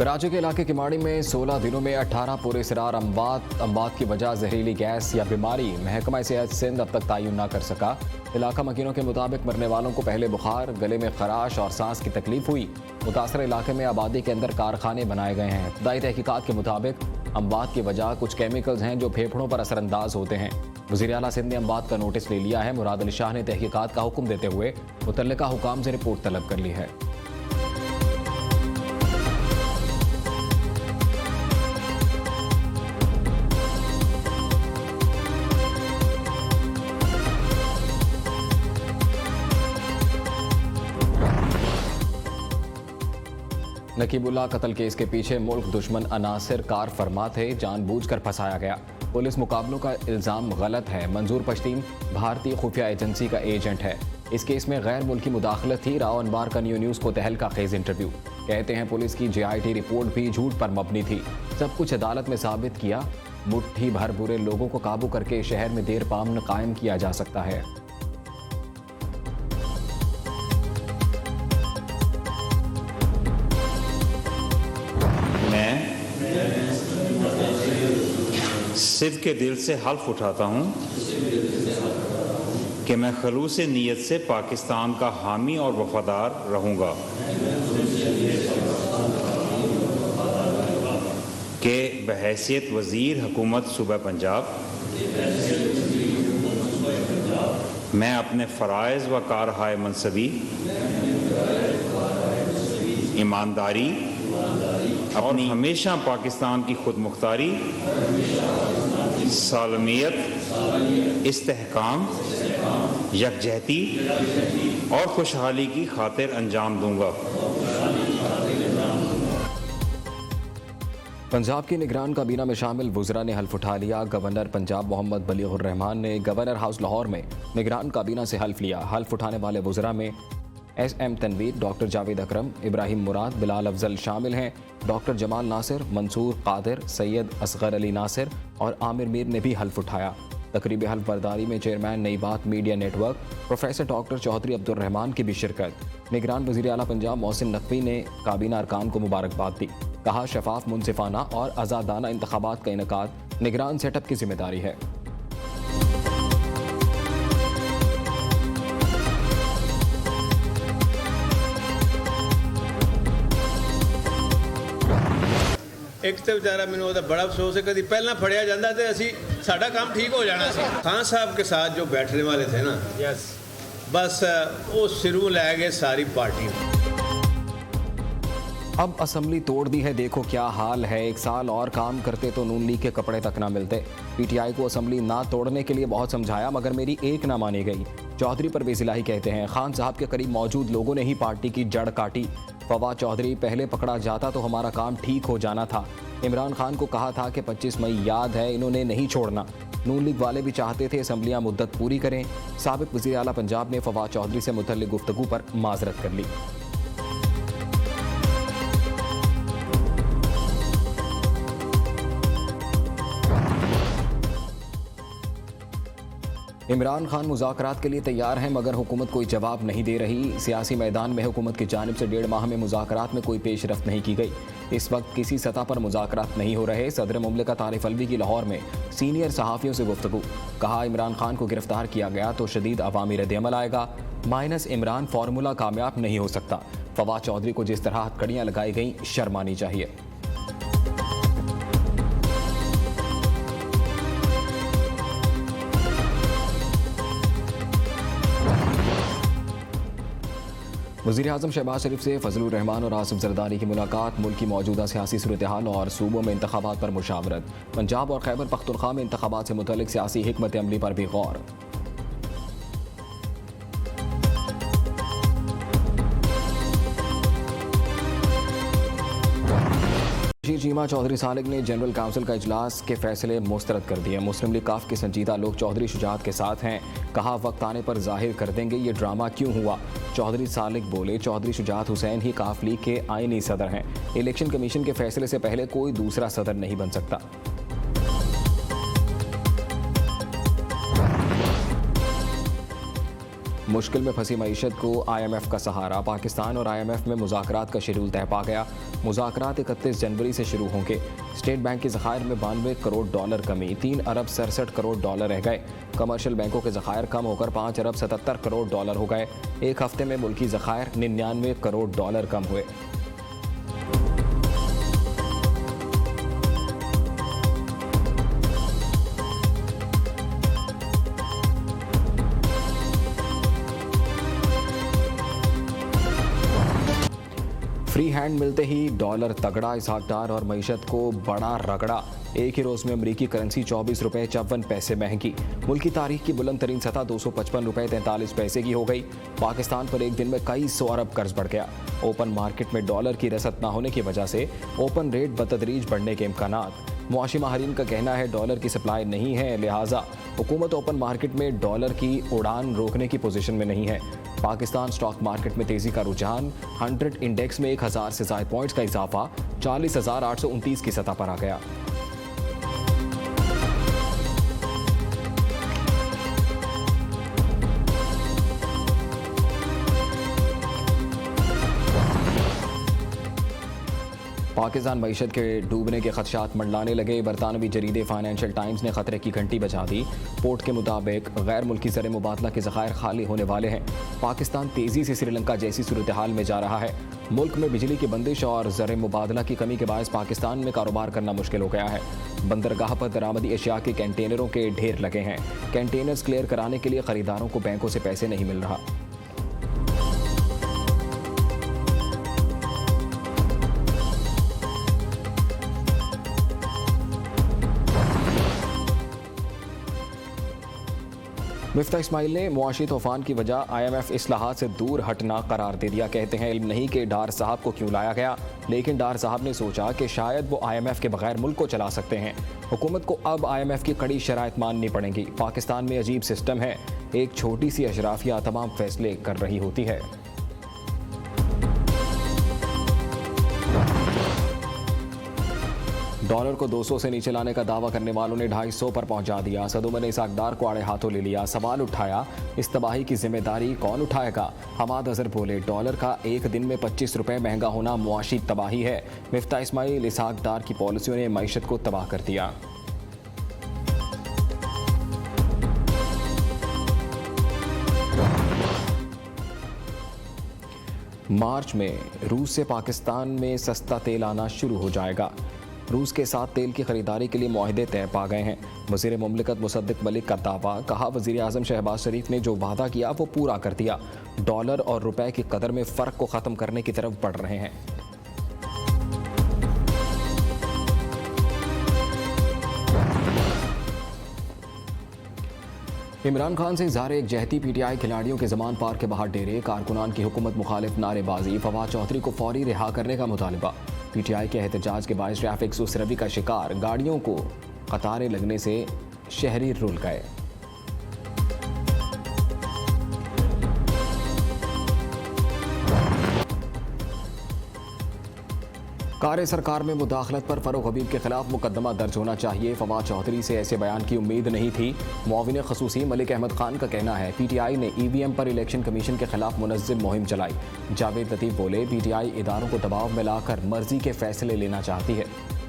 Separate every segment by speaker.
Speaker 1: कराची के इलाके किमाड़ी में 16 दिनों में 18 पूरे सिरार अम्बात की वजह जहरीली गैस या बीमारी। महकमा सेहत सिंध अब तक तायुन ना कर सका। इलाका मकीनों के मुताबिक मरने वालों को पहले बुखार, गले में खराश और सांस की तकलीफ हुई। मुतासर इलाके में आबादी के अंदर कारखाने बनाए गए हैं। इब्तदाई तहकीकात के मुताबिक अम्बात की वजह कुछ केमिकल्स हैं जो फेफड़ों पर असरअंदाज होते हैं। वज़ीर आला सिंध ने अम्बात का नोटिस ले लिया है। मुराद अली शाह ने तहकीकात का हुक्म देते हुए मुतल्लिका हुकाम से रिपोर्ट तलब कर ली है। नकीबुल्लाह कत्ल केस के पीछे मुल्क दुश्मन अनासिर कार फरमा थे, जानबूझकर फंसाया गया। पुलिस मुकाबलों का इल्ज़ाम गलत है। मंजूर पश्तीन भारतीय खुफिया एजेंसी का एजेंट है। इस केस में गैर मुल्की मुदाखलत थी। राव अनबार का न्यूज़ को तहलका खेज इंटरव्यू। कहते हैं पुलिस की JIT रिपोर्ट भी झूठ पर मबनी थी। सब कुछ अदालत में साबित किया। मुट्ठी भर बुरे लोगों को काबू करके शहर में देर पामन कायम किया जा सकता है।
Speaker 2: सिद्ध के दिल से हल्फ उठाता हूँ कि मैं खलूस नीयत से पाकिस्तान का हामी और वफादार रहूँगा, कि बहैसियत वज़ीर हुकूमत सूबा पंजाब मैं अपने फ़राइज़ व कारहाय मनसबी, ईमानदारी और हमेशा पाकिस्तान की खुद मुख्तारी, सालमियत, इस्तेहकाम, यकजहती और खुशहाली की खातिर अंजाम दूंगा।
Speaker 1: पंजाब की निगरान काबीना में शामिल वुज़रा ने हल्फ उठा लिया। गवर्नर पंजाब मोहम्मद बलीगुर रहमान ने गवर्नर हाउस लाहौर में निगरान काबीना से हल्फ लिया। हल्फ उठाने वाले वुज़रा में SM तनवीर, डॉक्टर जावेद अकरम, इब्राहिम मुराद, बिलाल अफजल शामिल हैं। डॉक्टर जमाल नासिर, मंसूर कादिर, सैयद असगर अली नासिर और आमिर मीर ने भी हल्फ उठाया। तकरीब हल्फ बर्दारी में चेयरमैन नई बात media network professor doctor Chaudhary Abdul Rahman की भी शिरकत। निगरान वज़ीर आला पंजाब मोहसिन नकवी ने काबीना अरकान को मुबारकबाद दी। कहा शफाफ, मुनसिफाना और आज़ादाना इंतखाबात का इनेकाद निगरान सेटअप की जिम्मेदारी है।
Speaker 3: एक तो बेचारा मैंने वो बड़ा अफसोस है, कभी पहला फड़िया जाता तो असी साडा काम ठीक हो जाना सी। खान साहब के साथ जो बैठने वाले थे ना, बस वो सिरों ले गए सारी पार्टी।
Speaker 1: अब असम्बली तोड़ दी है, देखो क्या हाल है। 1 साल और काम करते तो नून लीग के कपड़े तक ना मिलते। PTI को असम्बली ना तोड़ने के लिए बहुत समझाया मगर मेरी एक ना मानी गई। चौधरी परवेज़ इलाही कहते हैं खान साहब के करीब मौजूद लोगों ने ही पार्टी की जड़ काटी। फवाद चौधरी, पहले पकड़ा जाता तो हमारा काम ठीक हो जाना था। इमरान खान को कहा था कि 25 मई याद है, इन्होंने नहीं छोड़ना। नून लीग वाले भी चाहते थे असम्बलियाँ मुद्दत पूरी करें। साबिक वज़ीर आला पंजाब ने फवाद चौधरी से मुतल्लिक गुफ्तगू पर माजरत कर ली। इमरान खान मुज़ाकरात के लिए तैयार हैं मगर हुकूमत कोई जवाब नहीं दे रही। सियासी मैदान में हुकूमत की जानिब से 1.5 माह में मुज़ाकरात में कोई पेशरफ्त नहीं की गई। इस वक्त किसी सतह पर मुज़ाकरात नहीं हो रहे। सदर मुमलिकत आरिफ अलवी की लाहौर में सीनियर सहाफ़ियों से गुफ्तगू। कहा इमरान खान को गिरफ्तार किया गया तो शदीद अवामी रद्द-ए-अमल आएगा। माइनस इमरान फार्मूला कामयाब नहीं हो सकता। फवाद चौधरी को जिस तरह हथकड़ियाँ लगाई गई, शर्म आनी चाहिए। वज़ीर आज़म शहबाज शरीफ से फजलुर रहमान और आसिफ जरदारी की मुलाकात। मुल्क की मौजूदा सियासी सूरत हाल और सूबों में इंतखाबात पर मुशावरत। पंजाब और खैबर पख्तूनख्वा में इंतखाबात से मुतल्लिक सियासी हिकमत अमली पर भी गौर। चीमा चौधरी सालिक ने जनरल काउंसिल का इजलास के फैसले मुस्तरद कर दिए। मुस्लिम लीग काफ के संजीदा लोग चौधरी शुजात के साथ हैं। कहा वक्त आने पर जाहिर कर देंगे ये ड्रामा क्यों हुआ। चौधरी सालिक बोले चौधरी शुजात हुसैन ही काफ लीग के आईनी सदर हैं। इलेक्शन कमीशन के फैसले से पहले कोई दूसरा सदर नहीं बन सकता। मुश्किल में फंसी मईशत को IMF का सहारा। पाकिस्तान और IMF में मुज़ाकरात का शेड्यूल तय पा गया। मुज़ाकरात 31 जनवरी से शुरू होंगे। स्टेट बैंक के ज़खायर में $92 करोड़ कमी, 3 अरब 67 करोड़ रह गए। कमर्शियल बैंकों के ज़खायर कम होकर 5 अरब 77 करोड़ हो गए। एक हफ्ते में मुल्की ज़खायर 99 करोड़ कम हुए। फ्री हैंड मिलते ही डॉलर तगड़ा, इसहाक डार और मईशत को बड़ा रगड़ा। एक ही रोज में अमरीकी करेंसी 24 रुपये 54 पैसे महंगी। मुल्क की तारीख की बुलंद तरीन सतह 255 रुपये 43 पैसे की हो गई। पाकिस्तान पर एक दिन में कई 100 अरब कर्ज बढ़ गया। ओपन मार्केट में डॉलर की रसद न होने की वजह से ओपन रेट बतदरीज बढ़ने के इम्कानात। मुआशी माहरीन का कहना है डॉलर की सप्लाई नहीं है, लिहाजा हुकूमत ओपन मार्केट में डॉलर की उड़ान रोकने की पोजीशन में नहीं है। पाकिस्तान स्टॉक मार्केट में तेजी का रुझान, 100 इंडेक्स में 1000 से ज़ायद पॉइंट्स का इजाफा 40,829 की सतह पर आ गया। पाकिस्तान मईशत के डूबने के खदशात मंडलाने लगे। बरतानवी जरीदे फाइनेंशियल टाइम्स ने खतरे की घंटी बजा दी। पोर्ट के मुताबिक गैर मुल्की ज़र मुबादला के ज़खायर खाली होने वाले हैं। पाकिस्तान तेज़ी से श्रीलंका जैसी सूरत हाल में जा रहा है। मुल्क में बिजली की बंदिश और ज़र मुबादला की कमी के बायस पाकिस्तान में कारोबार करना मुश्किल हो गया है। बंदरगाह पर दरामदी अशिया के कंटेनरों के ढेर लगे हैं। कंटेनर्स क्लियर कराने के लिए खरीदारों को बैंकों से पैसे नहीं मिल रहा। मिफ्ता इस्माइल ने मुआशी तूफान की वजह IMF इस्लाहात से दूर हटना करार दे दिया। कहते हैं इल्म नहीं कि डार साहब को क्यों लाया गया, लेकिन डार साहब ने सोचा कि शायद वो IMF के बगैर मुल्क को चला सकते हैं। हुकूमत को अब IMF की कड़ी शराइत माननी पड़ेंगी। पाकिस्तान में अजीब सिस्टम है, एक छोटी सी अशराफिया तमाम फैसले कर रही होती है। डॉलर को 200 से नीचे लाने का दावा करने वालों ने 250 पर पहुंचा दिया। सदुमन ने इसहाक डार को आड़े हाथों ले लिया। सवाल उठाया, इस तबाही की जिम्मेदारी कौन उठाएगा? हमाद अजहर बोले, डॉलर का एक दिन में 25 रुपये महंगा होना मुआशी तबाही है। मिफ्ता इस्माइल, इसहाक डार की पॉलिसियों ने मईशत को तबाह कर दिया। मार्च में रूस से पाकिस्तान में सस्ता तेल आना शुरू हो जाएगा। रूस के साथ तेल की खरीदारी के लिए मुआहदे तय पा गए हैं। वज़ीर मुमलिकत मुसद्दिक मलिक का दावा, कहा वज़ीर आज़म शहबाज शरीफ ने जो वादा किया वो पूरा कर दिया। डॉलर और रुपए की कदर में फ़र्क को ख़त्म करने की तरफ बढ़ रहे हैं। इमरान खान से इज़हार एकजहती PTI खिलाड़ियों के ज़मान पार्क के बाहर डेरे, कारकुनान की हुकूमत मुखालिफ नारेबाजी, फवाद चौधरी को फौरी रिहा करने का मुतालबा। PTI के एहतजाज के बायस ट्रैफिक सुसरवी का शिकार, गाड़ियों को कतारें लगने से शहरी रुल गए। कार सरकार में मुदाखलत पर फरूख हबीब के खिलाफ मुकदमा दर्ज होना चाहिए। फवाद चौधरी से ऐसे बयान की उम्मीद नहीं थी। मुआविन खसूसी मलिक अहमद खान का कहना है PTI ने EVM पर इलेक्शन कमीशन के खिलाफ मुनज़्ज़म मुहिम चलाई। जावेद लतीफ़ बोले, PTI इदारों को दबाव में लाकर मर्जी के फैसले लेना चाहती है।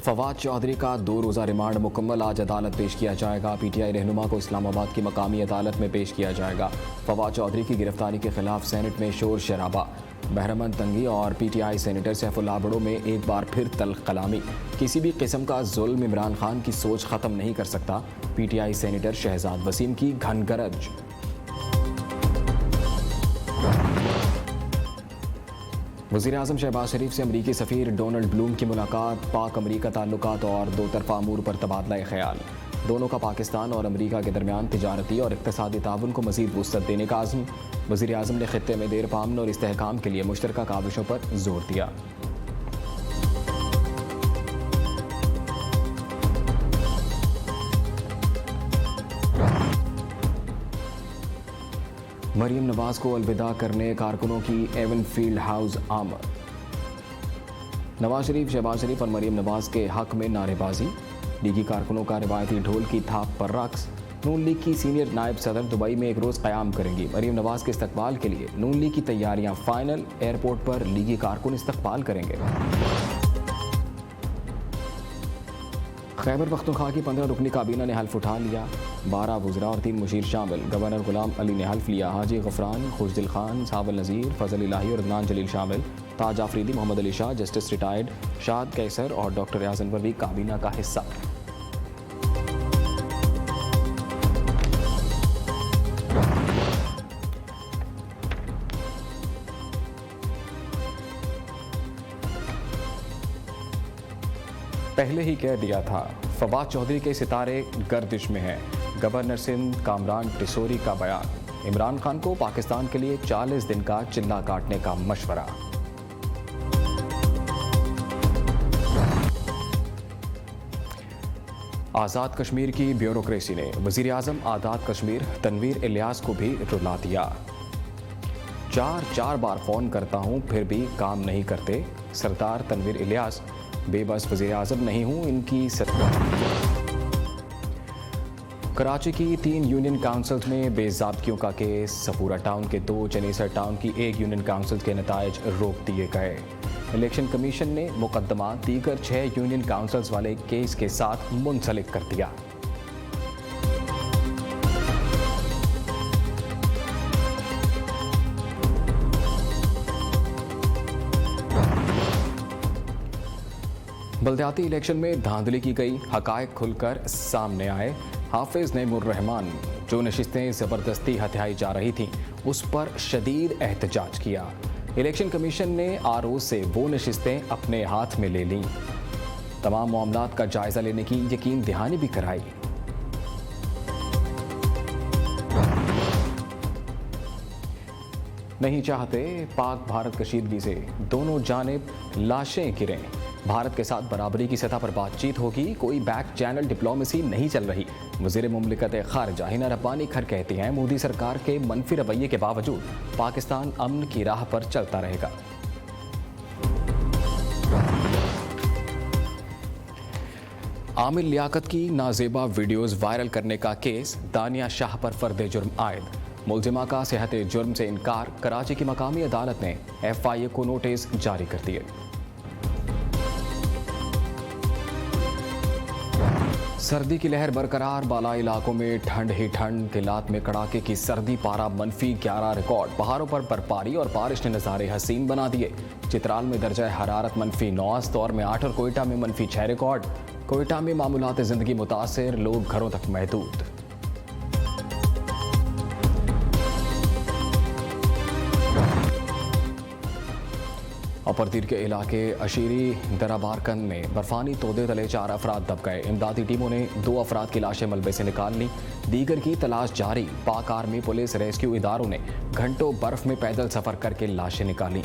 Speaker 1: फवाद चौधरी का 2 रोज़ा रिमांड मुकम्मल, आज अदालत पेश किया जाएगा। PTI रहनुमा को इस्लामाबाद की मकामी अदालत में पेश किया जाएगा। फवाद चौधरी की गिरफ्तारी के खिलाफ सेनेट में शोर शराबा। बहरमन तंगी और PTI सेनेटर सैफुल्लाह बड़ो में एक बार फिर तल्ख कलामी। किसी भी किस्म का जुल्म इमरान खान की सोच ख़त्म नहीं कर सकता। PTI सेनेटर शहजाद वसीम की घनगरज। वज़ीर आज़म शहबाज शरीफ से अमरीकी सफ़ीर डोनाल्ड ब्लूम की मुलाकात, पाक अमरीका ताल्लुकात और दो तरफ़ा अमूर पर तबादला ख्याल। दोनों का पाकिस्तान और अमरीका के दरमियान तिजारती और इक़्तिसादी ताउन को मज़ीद वुसअत देने का आज़म। वज़ीर आज़म ने ख़ित्ते में देर पामन और इस्तेहकाम के लिए मुश्तरका काविशों पर जोर दिया। मरीम नवाज को अलविदा करने कारकुनों की एवन फील्ड हाउस आमद। नवाज शरीफ, शहबाज शरीफ और मरीम नवाज के हक में नारेबाजी। लीगी कारकुनों का रिवायती ढोल की थाप पर रक्स। नून लीग की सीनियर नायब सदर दुबई में एक रोज़ क़याम करेंगी। मरीम नवाज के इस्तकबाल के लिए नून लीग की तैयारियां फाइनल। एयरपोर्ट पर लीगी कारकुन इस्तकबाल करेंगे। खैबर पख्तूनख्वा की 15 रुकनी काबीना ने हल्फ उठा लिया। 12 वज़रा और 3 मुशीर शामिल। गवर्नर गुलाम अली ने हल्फ लिया। हाजी गफरान, खुशदिल खान, साबल नज़ीर, फजल इलाही और अदनान जलील शामिल। ताज आफरीदी, मोहम्मद अली शाह, जस्टिस रिटायर्ड शाद कैसर और डॉक्टर रियाज अनवर भी काबीना का हिस्सा। पहले ही कह दिया था, फवाद चौधरी के सितारे गर्दिश में हैं। गवर्नर सिंध कामरान टिसोरी का बयान। इमरान खान को पाकिस्तान के लिए 40 दिन का चिल्ला काटने का मशवरा। आज़ाद कश्मीर की ब्यूरोक्रेसी ने वज़ीर आज़म आज़ाद कश्मीर तनवीर इलियास को भी रुला दिया। चार बार फ़ोन करता हूं फिर भी काम नहीं करते। सरदार तनवीर इलियास, बेबस वज़ीर आज़म नहीं हूं, इनकी सरकार। कराची की 3 यूनियन काउंसिल्स में बेज़ाब्तियों का केस। सपूरा टाउन के 2, चनेसर टाउन की 1 यूनियन काउंसिल के नताइज रोक दिए गए। इलेक्शन कमीशन ने मुकदमा दीगर 6 यूनियन काउंसिल्स वाले केस के साथ मुंसलिक कर दिया। बल्दियाती इलेक्शन में धांधली की गई, हकायक खुलकर सामने आए। हाफिज नईमुर्रहमान, जो नशिस्तें ज़बरदस्ती हथियाई जा रही थीं, उस पर शदीद एहतजाज किया। इलेक्शन कमीशन ने आरओ से वो नशिस्तें अपने हाथ में ले लीं। तमाम मामलात का जायजा लेने की यकीन दहानी भी कराई। नहीं चाहते पाक भारत कशीदगी से दोनों जानिब लाशें गिरें। भारत के साथ बराबरी की सतह पर बातचीत होगी, कोई बैक चैनल डिप्लोमेसी नहीं चल रही। वज़ीर मुमलिकत ख़ारिजा हिना रब्बानी खर कहती हैं, मोदी सरकार के मनफी रवैये के बावजूद पाकिस्तान अमन की राह पर चलता रहेगा। आमिर लियाकत की नाजेबा वीडियोज़ वायरल करने का केस। दानिया शाह पर फर्द जुर्म आयद। मुलजिमा का सेहत जुर्म से इनकार। कराची की मकामी अदालत ने FIA को नोटिस जारी कर दिए। सर्दी की लहर बरकरार। बालाई इलाकों में ठंड ही ठंड। किलात में कड़ाके की सर्दी। पारा -11 रिकॉर्ड। पहाड़ों पर बर्फबारी और बारिश ने नज़ारे हसीन बना दिए। चित्राल में दर्जा हरारत -9, अस्तौर में 8 और कोयटा में -6 रिकॉर्ड। कोयटा में मामूलात ज़िंदगी मुतासिर, लोग घरों तक महदूद। अपरदीर के इलाके अशीरी दराबारकंद में बर्फानी तोदे तले 4 अफराद दब गए। इमदादी टीमों ने 2 अफराद की लाशें मलबे से निकाल ली। दीगर की तलाश जारी। पाक आर्मी, पुलिस, रेस्क्यू इदारों ने घंटों बर्फ में पैदल सफर करके लाशें निकाली।